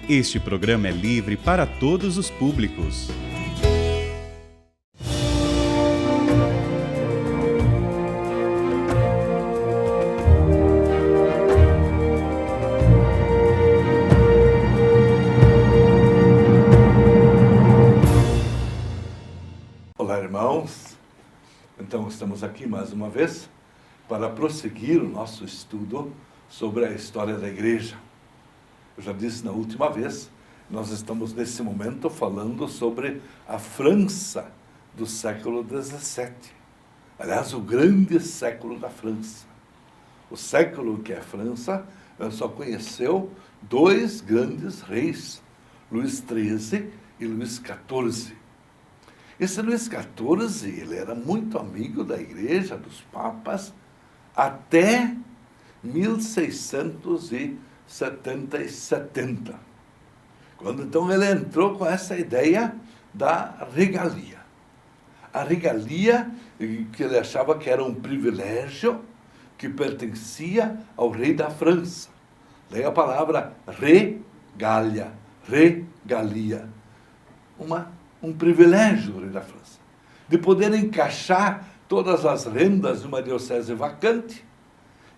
Este programa é livre para todos os públicos. Olá, irmãos. Então, estamos aqui mais uma vez para prosseguir o nosso estudo sobre a história da Igreja. Eu já disse na última vez, nós estamos nesse momento falando sobre a França do século XVII. Aliás, o grande século da França. O século que a França só conheceu dois grandes reis, Luís XIII e Luís XIV. Esse Luís XIV, ele era muito amigo da Igreja, dos papas, até 1670, quando então ele entrou com essa ideia da regalia. A regalia, que ele achava que era um privilégio que pertencia ao rei da França. Daí a palavra regalia, um privilégio do rei da França, de poder encaixar todas as rendas de uma diocese vacante,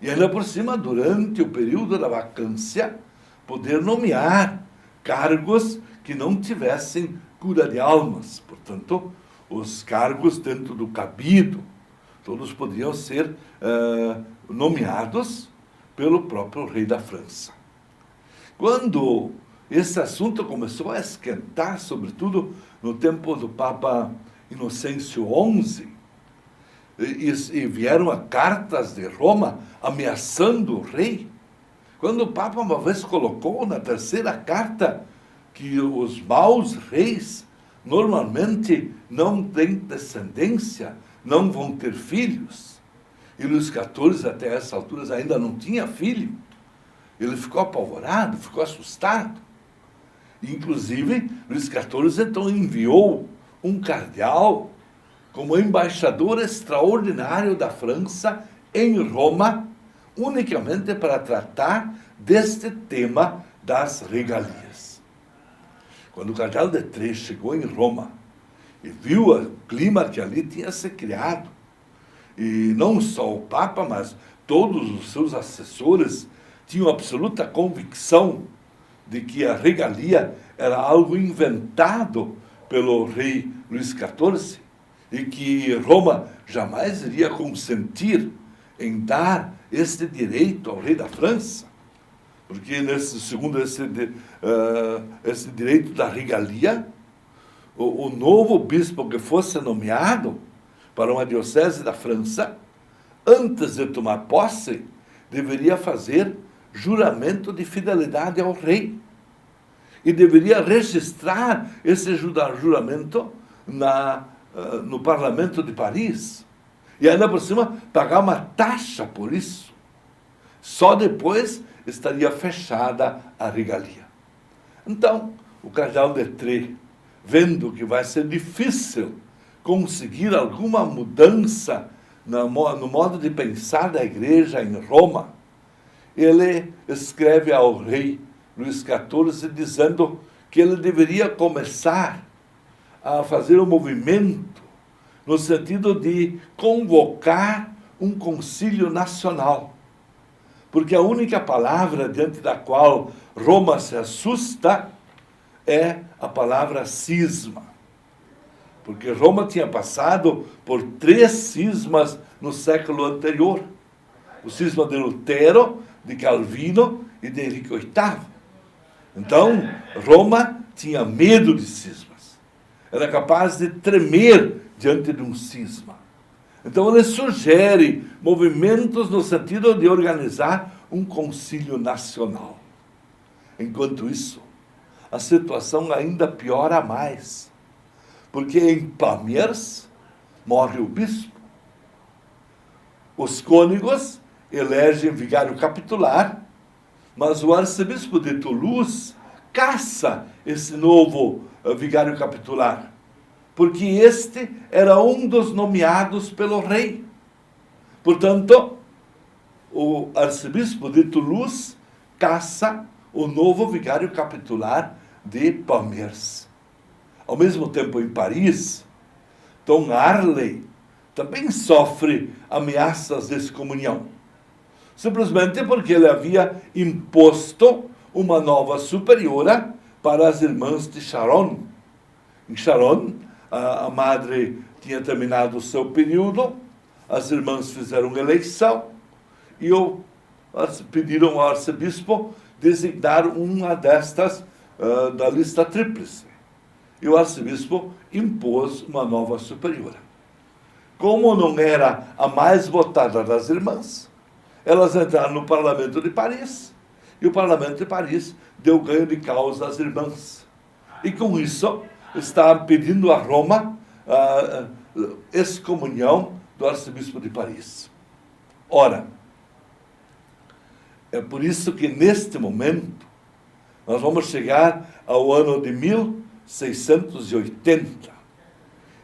e ainda por cima, durante o período da vacância, poder nomear cargos que não tivessem cura de almas. Portanto, os cargos dentro do cabido, todos podiam ser nomeados pelo próprio rei da França. Quando esse assunto começou a esquentar, sobretudo no tempo do Papa Inocêncio XI, e vieram a cartas de Roma ameaçando o rei. Quando o Papa uma vez colocou na terceira carta que os maus reis normalmente não têm descendência, não vão ter filhos, e Luís XIV até essa altura ainda não tinha filho, ele ficou apavorado, ficou assustado. Inclusive, Luís XIV então enviou um cardeal como embaixador extraordinário da França em Roma, unicamente para tratar deste tema das regalias. Quando o cardeal de Três chegou em Roma e viu o clima que ali tinha se criado, e não só o Papa, mas todos os seus assessores tinham absoluta convicção de que a regalia era algo inventado pelo rei Luís XIV, e que Roma jamais iria consentir em dar este direito ao rei da França, porque segundo esse direito da regalia, o novo bispo que fosse nomeado para uma diocese da França, antes de tomar posse, deveria fazer juramento de fidelidade ao rei, e deveria registrar esse juramento no Parlamento de Paris, e ainda por cima pagar uma taxa por isso. Só depois estaria fechada a regalia. Então, o cardeal de Três, vendo que vai ser difícil conseguir alguma mudança no modo de pensar da Igreja em Roma, ele escreve ao rei Luís XIV dizendo que ele deveria começar a fazer um movimento no sentido de convocar um concílio nacional. Porque a única palavra diante da qual Roma se assusta é a palavra cisma. Porque Roma tinha passado por 3 cismas no século anterior. O cisma de Lutero, de Calvino e de Henrique VIII. Então, Roma tinha medo de cismas. Era capaz de tremer diante de um cisma. Então ele sugere movimentos no sentido de organizar um concílio nacional. Enquanto isso, a situação ainda piora mais, porque em Pamiers morre o bispo. Os cônegos elegem vigário capitular, mas o arcebispo de Toulouse caça esse novo vigário capitular, porque este era um dos nomeados pelo rei. Portanto, o arcebispo de Toulouse caça o novo vigário capitular de Palmiers. Ao mesmo tempo, em Paris, Dom Harley também sofre ameaças de excomunhão, simplesmente porque ele havia imposto uma nova superiora para as irmãs de Charonne. Em Charonne, a madre tinha terminado o seu período, as irmãs fizeram eleição e pediram ao arcebispo designar uma destas da lista tríplice. E o arcebispo impôs uma nova superiora. Como não era a mais votada das irmãs, elas entraram no Parlamento de Paris, e o Parlamento de Paris deu ganho de causa às irmãs. E com isso, está pedindo a Roma a excomunhão do arcebispo de Paris. Ora, é por isso que neste momento nós vamos chegar ao ano de 1680.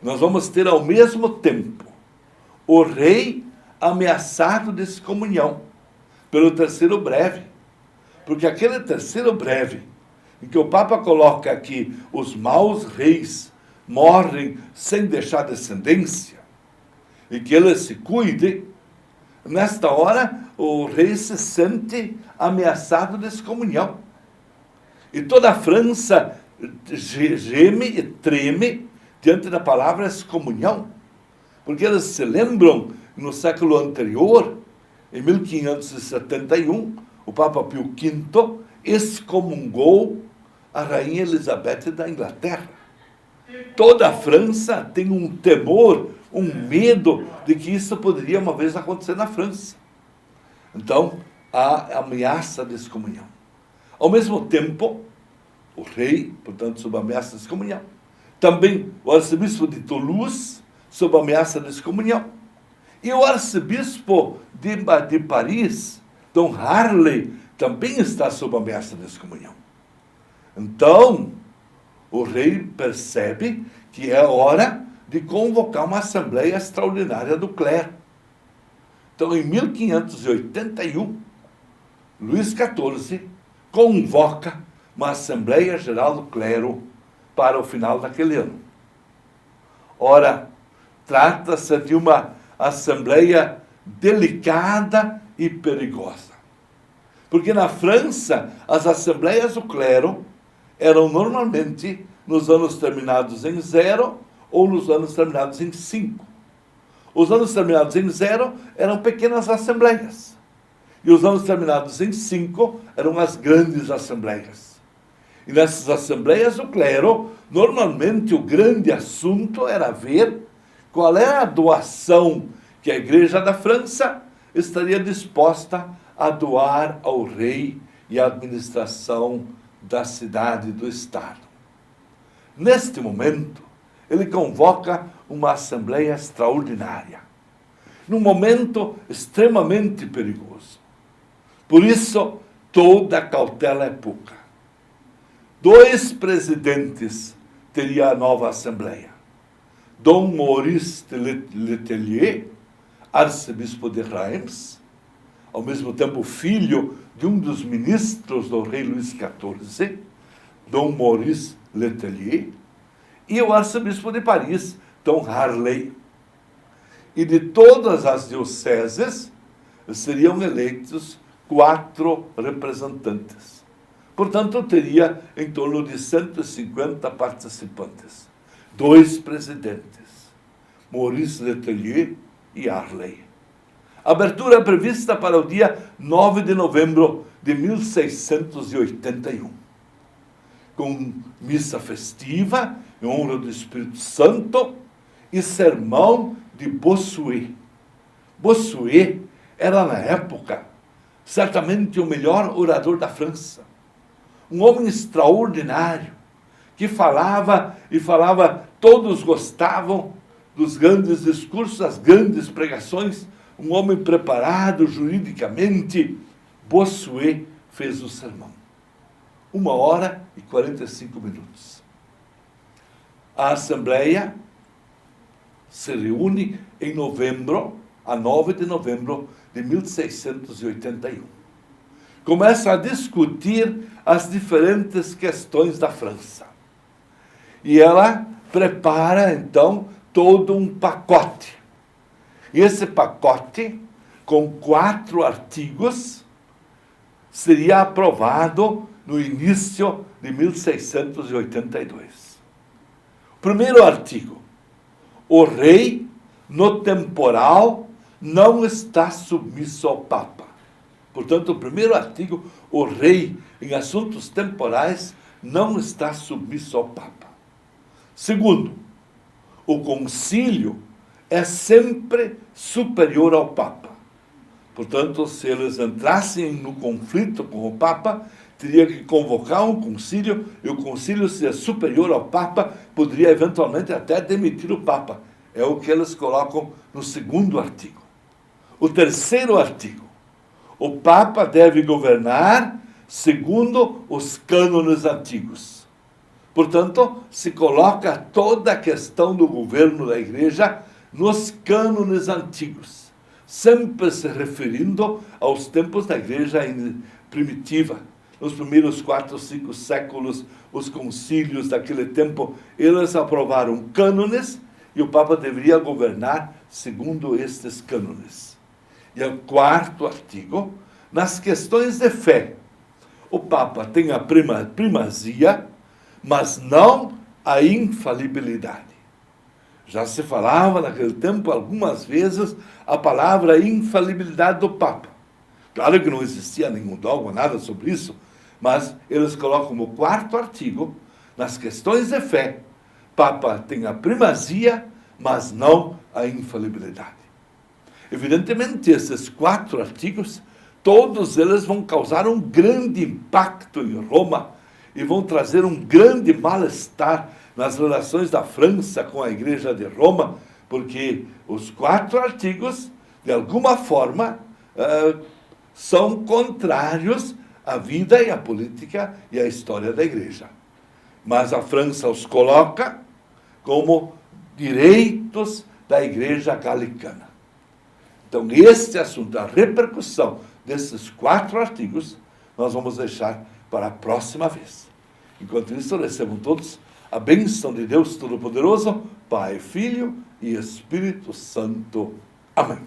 Nós vamos ter ao mesmo tempo o rei ameaçado de excomunhão pelo terceiro breve. Porque aquele terceiro breve, em que o Papa coloca que os maus reis morrem sem deixar descendência, e que ele se cuide, nesta hora o rei se sente ameaçado de excomunhão. E toda a França geme e treme diante da palavra excomunhão, porque eles se lembram, no século anterior, em 1571, o Papa Pio V excomungou a rainha Elizabeth da Inglaterra. Toda a França tem um temor, um medo de que isso poderia uma vez acontecer na França. Então, há ameaça de excomunhão. Ao mesmo tempo, o rei, portanto, sob ameaça de excomunhão. Também o arcebispo de Toulouse, sob ameaça de excomunhão. E o arcebispo de Paris, Dom Harley, também está sob ameaça de excomunhão. Então, o rei percebe que é hora de convocar uma assembleia extraordinária do clero. Então, em 1581, Luís XIV convoca uma Assembleia Geral do Clero para o final daquele ano. Ora, trata-se de uma assembleia delicada e perigosa. Porque na França, as assembleias do clero eram normalmente nos anos terminados em 0 ou nos anos terminados em 5. Os anos terminados em 0 eram pequenas assembleias. E os anos terminados em 5 eram as grandes assembleias. E nessas assembleias do clero, normalmente o grande assunto era ver qual era a doação que a Igreja da França estaria disposta a doar ao rei e à administração da cidade e do Estado. Neste momento, ele convoca uma assembleia extraordinária, num momento extremamente perigoso. Por isso, toda a cautela é pouca. 2 presidentes teria a nova Assembleia. Dom Maurice de Letellier, arcebispo de Reims, ao mesmo tempo filho de um dos ministros do rei Luís XIV, Dom Maurice Letellier, e o arcebispo de Paris, Dom Harley. E de todas as dioceses seriam eleitos 4 representantes. Portanto, teria em torno de 150 participantes. 2 presidentes, Maurice Letellier e Harley. A abertura é prevista para o dia 9 de novembro de 1681, com missa festiva em honra do Espírito Santo e sermão de Bossuet. Bossuet era, na época, certamente o melhor orador da França. Um homem extraordinário, que falava, todos gostavam dos grandes discursos, das grandes pregações, um homem preparado juridicamente. Bossuet fez o sermão. 1h45. A Assembleia se reúne em novembro, a 9 de novembro de 1681. Começa a discutir as diferentes questões da França. E ela prepara, então, todo um pacote. E esse pacote, com 4 artigos, seria aprovado no início de 1682. Primeiro artigo: o rei, no temporal, não está submisso ao Papa. Portanto, o primeiro artigo: o rei, em assuntos temporais, não está submisso ao Papa. Segundo, o concílio é sempre superior ao Papa. Portanto, se eles entrassem no conflito com o Papa, teria que convocar um concílio, e o concílio, se é superior ao Papa, poderia eventualmente até demitir o Papa. É o que eles colocam no segundo artigo. O terceiro artigo: o Papa deve governar segundo os cânones antigos. Portanto, se coloca toda a questão do governo da Igreja nos cânones antigos, sempre se referindo aos tempos da Igreja primitiva. Nos primeiros 4, 5 séculos, os concílios daquele tempo, eles aprovaram cânones e o Papa deveria governar segundo estes cânones. E o quarto artigo: nas questões de fé, o Papa tem a primazia, mas não a infalibilidade. Já se falava naquele tempo, algumas vezes, a palavra infalibilidade do Papa. Claro que não existia nenhum dogma, nada sobre isso, mas eles colocam no quarto artigo: nas questões de fé, Papa tem a primazia, mas não a infalibilidade. Evidentemente, esses 4 artigos, todos eles vão causar um grande impacto em Roma e vão trazer um grande mal-estar nas relações da França com a Igreja de Roma, porque os 4 artigos, de alguma forma, são contrários à vida e à política e à história da Igreja. Mas a França os coloca como direitos da Igreja Galicana. Então, este assunto, a repercussão desses 4 artigos, nós vamos deixar para a próxima vez. Enquanto isso, recebam todos a bênção de Deus Todo-Poderoso, Pai, Filho e Espírito Santo. Amém.